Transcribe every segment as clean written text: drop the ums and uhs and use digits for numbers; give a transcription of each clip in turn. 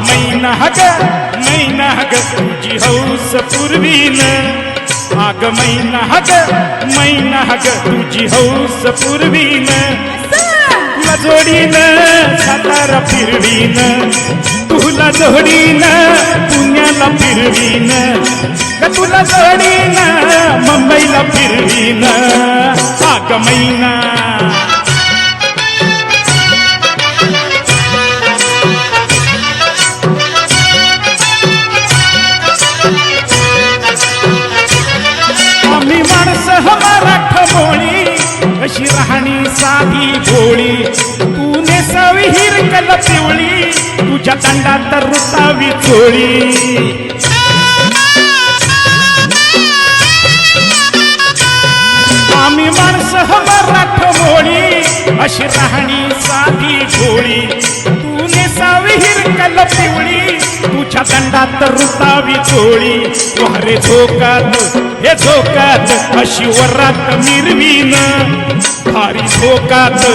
मैना ग तुझी हौस पुरवीन आग मैना ग तुझी हौस पुरवीन तुला जोडीन सातारा फिरवीन तुला जोडीन पुण्याला फिरवीन तुला जोडीन मुंबईला फिरवीन आग मैना आम्ही माणसं मराठ बोळी अशी राहणी साधी भोळी तू नेसावी हिरकल पिवळी तुझ्या दंडात रुतावी चोळी आम्ही माणसं मराठ बोळी अशी राहणी साधी भोळी तू नेसावी हिरकल पिवळी तुझ्या दंडात रुतावी चोळी वारे झोकात हे झोकात अशी वरात मिरवीन भारी झोकात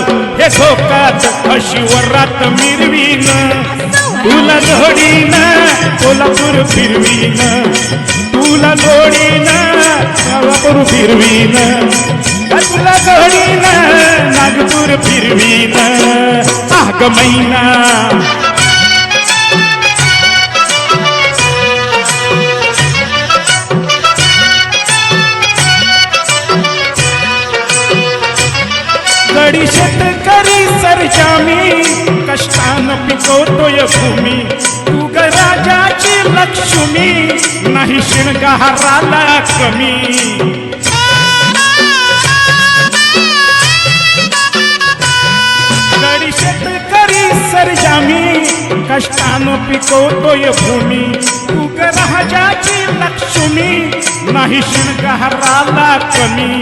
हे झोकात अशी वरात मिरवीन तुला जोडीन कोल्हापूर फिरवीन तुला जोडीन कोल्हापूर फिरवीन तुला जोडीन नागपूर फिरवीन आग मैना गडी शेतकरी सरजामी कष्टान पिकवतोय भूमी तू ग राजाची लक्ष्मी नाही शिणगाराला कमी गडी शेतकरी सरजामी कष्टान पिकवतोय भूमी तू ग राजाची लक्ष्मी नाही शिणगाराला कमी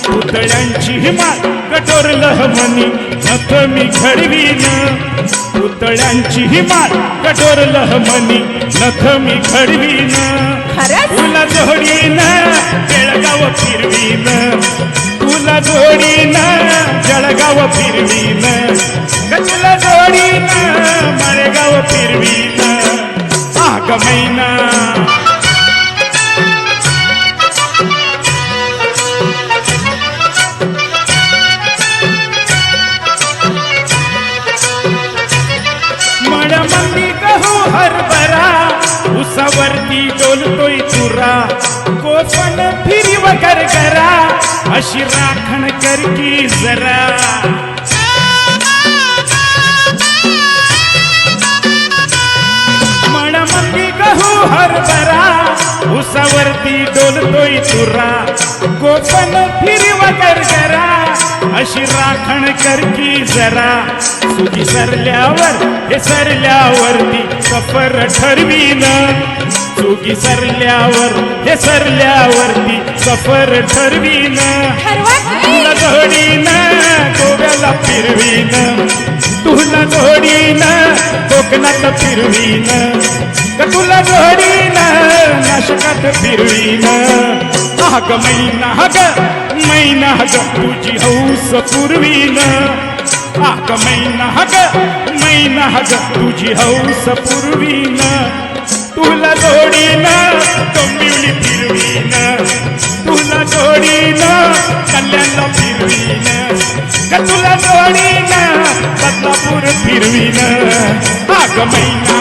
पुतळ्यांची हिमात कटोरलह मनी नथ मी घडवीन पुतळ्यांची हिमात कटोरलह मनी नथ मी घडवीन तुला जोडीन बेळगाव फिरवीन तुला जोडीन जळगाव फिरवीन तुला जोडीन मळगाव फिरवीन आग मैना हरभरा उसावरती डोलतोय तुरा कोपण फिरीव गरगरा अशी राखण कर की जरा मणमंदी गहू हरभरा उसावरती डोलतोय तुरा कोपण फिरीव गरगरा अशी राखण कर की जरा सुगी सरल्यावर हे सरल्यावरती सफर ठरवीन सुगी सरल्यावर हे सरल्यावरती सफर ठरवीन तुला जोडीन गोव्याला फिरवीन तुला जोडीन कोकणात फिरवीन तुला जोडीन नाशकात फिरवीन आग मैना ग तुझी हौस पुरवीन आग मैना ग तुझी हौस पुरवीन तुला जोडीन डोंबिवली फिरवीन तुला जोडीन कल्याणला फिरवीन तुला जोडीन बदलापूर फिरवीन आग मैना